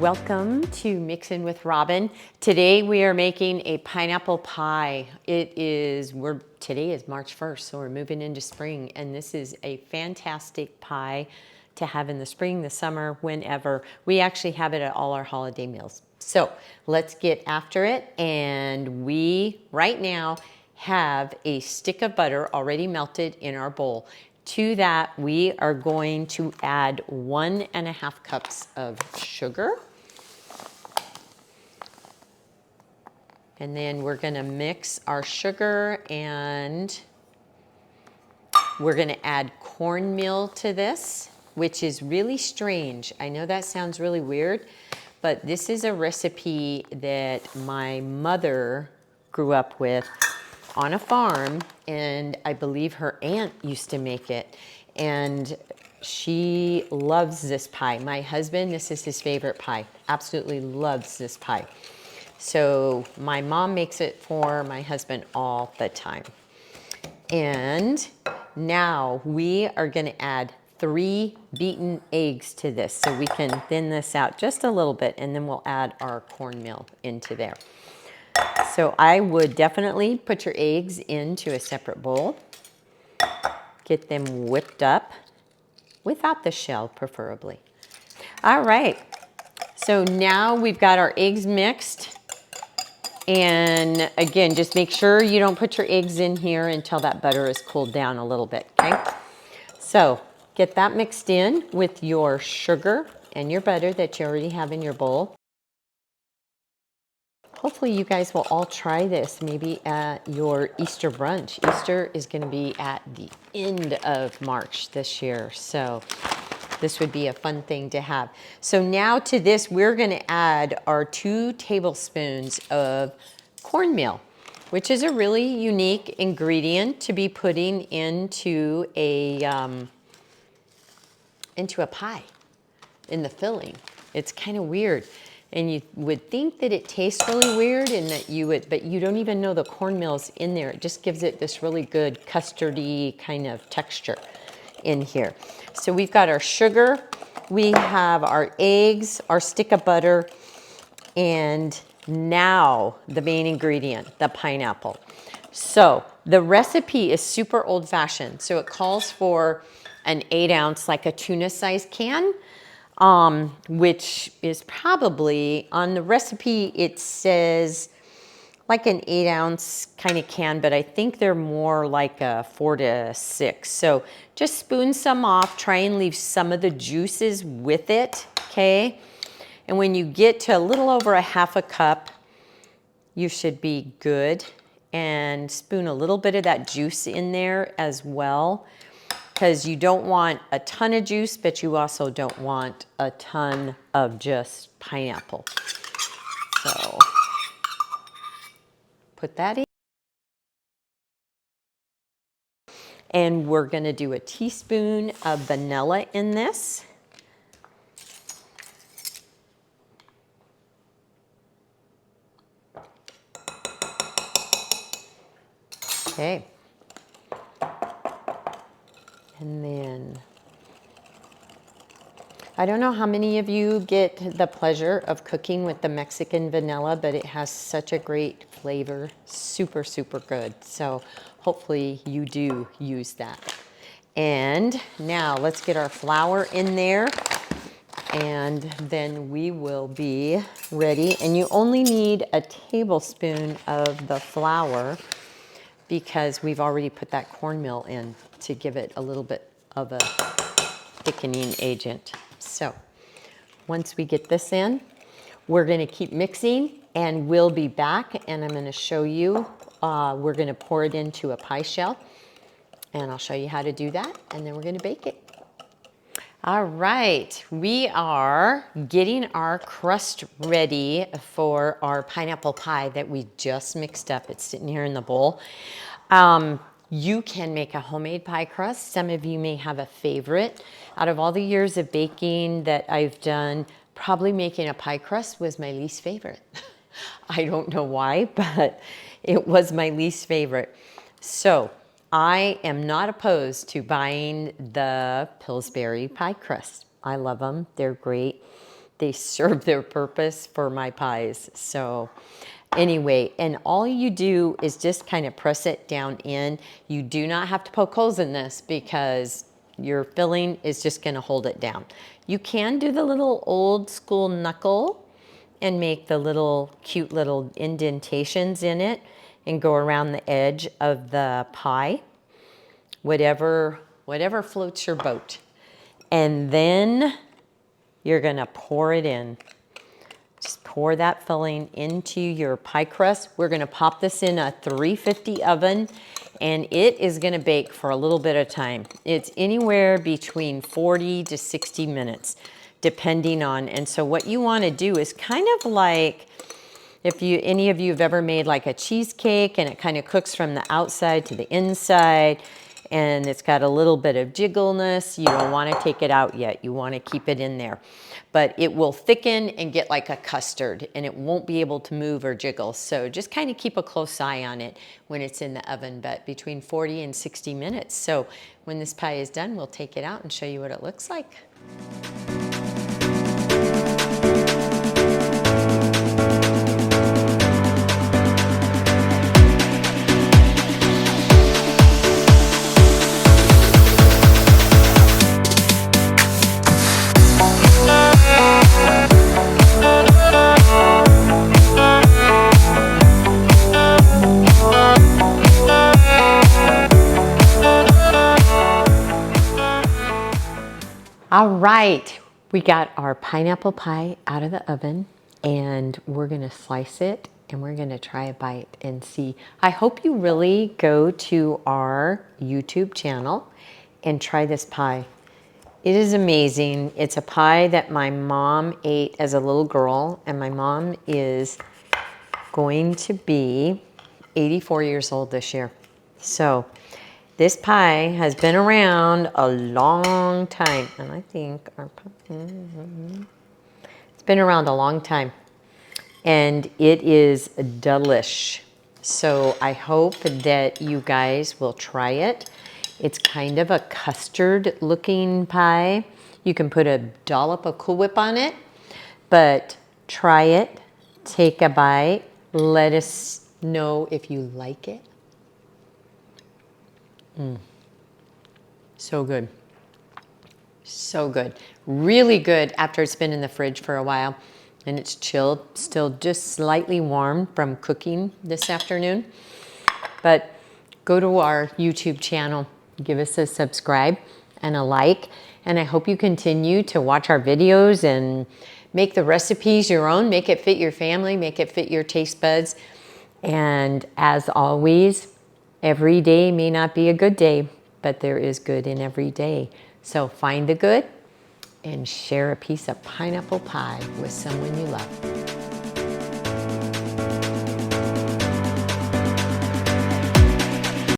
Welcome to Mixin' with Robin. Today we are making a pineapple pie. Today is March 1st, so we're moving into spring, and this is a fantastic pie to have in the spring, the summer, whenever. We actually have it at all our holiday meals. So let's get after it, and we right now have a stick of butter already melted in our bowl. To that, we are going to add 1.5 cups of sugar. And then we're gonna mix our sugar, and we're gonna add cornmeal to this, which is really strange. I know that sounds really weird, but this is a recipe that my mother grew up with on a farm, and I believe her aunt used to make it, and she loves this pie. My husband, this is his favorite pie, absolutely loves this pie. So my mom makes it for my husband all the time. And now we are gonna add 3 beaten eggs to this, so we can thin this out just a little bit, and then we'll add our cornmeal into there. So I would definitely put your eggs into a separate bowl. Get them whipped up, without the shell preferably. All right, so now we've got our eggs mixed. And again, just make sure you don't put your eggs in here until that butter is cooled down a little bit, okay? So get that mixed in with your sugar and your butter that you already have in your bowl. Hopefully you guys will all try this maybe at your Easter brunch. Easter is going to be at the end of March this year, so this would be a fun thing to have. So now to this, we're going to add our 2 tablespoons of cornmeal, which is a really unique ingredient to be putting into a pie, in the filling. It's kind of weird. And you would think that it tastes really weird and that you would, but you don't even know the cornmeal's in there. It just gives it this really good custardy kind of texture in here. So we've got our sugar, we have our eggs, our stick of butter, and now the main ingredient, the pineapple. So the recipe is super old-fashioned. So it calls for an 8-ounce, like a tuna-sized can, which is probably, on the recipe, it says like an 8-ounce kind of can, but I think they're more like a 4 to 6. So just spoon some off, try and leave some of the juices with it, okay? And when you get to a little over 1/2 cup, you should be good. And spoon a little bit of that juice in there as well, because you don't want a ton of juice, but you also don't want a ton of just pineapple. So put that in. And we're gonna do a teaspoon of vanilla in this. Okay. And then, I don't know how many of you get the pleasure of cooking with the Mexican vanilla, but it has such a great flavor, super, super good. So hopefully you do use that. And now let's get our flour in there, and then we will be ready. And you only need a tablespoon of the flour because we've already put that cornmeal in to give it a little bit of a thickening agent. So once we get this in, we're gonna keep mixing, and we'll be back, and I'm gonna show you, we're gonna pour it into a pie shell, and I'll show you how to do that, and then we're gonna bake it. All right, we are getting our crust ready for our pineapple pie that we just mixed up. It's sitting here in the bowl. You can make a homemade pie crust. Some of you may have a favorite. Out of all the years of baking that I've done, probably making a pie crust was my least favorite. I don't know why, but it was my least favorite. So I am not opposed to buying the Pillsbury pie crust. I love them. They're great. they serve their purpose for my pies. So anyway, and all you do is just kind of press it down in. You do not have to poke holes in this because your filling is just going to hold it down. You can do the little old school knuckle and make the little cute little indentations in it and go around the edge of the pie. Whatever floats your boat. And then you're going to pour it in. Just pour that filling into your pie crust. We're going to pop this in a 350 oven, and it is going to bake for a little bit of time. It's anywhere between 40 to 60 minutes, depending on. And so what you want to do is kind of like, if any of you have ever made like a cheesecake and it kind of cooks from the outside to the inside, and it's got a little bit of jiggleness, you don't want to take it out yet. You want to keep it in there. But it will thicken and get like a custard, and it won't be able to move or jiggle. So just kind of keep a close eye on it when it's in the oven, but between 40 and 60 minutes. So when this pie is done, we'll take it out and show you what it looks like. All right, we got our pineapple pie out of the oven, and we're gonna slice it and we're gonna try a bite and see. I hope you really go to our YouTube channel and try this pie. It is amazing. It's a pie that my mom ate as a little girl, and my mom is going to be 84 years old this year. So this pie has been around a long time, and I think it's been around a long time, and it is delish. So I hope that you guys will try it. It's kind of a custard looking pie. You can put a dollop of Cool Whip on it, but try it, take a bite, let us know if you like it. So good. So good. Really good after it's been in the fridge for a while and it's chilled, still just slightly warm from cooking this afternoon. But go to our YouTube channel, give us a subscribe and a like, and I hope you continue to watch our videos and make the recipes your own, make it fit your family, make it fit your taste buds. And as always, every day may not be a good day, but there is good in every day. So find the good and share a piece of pineapple pie with someone you love.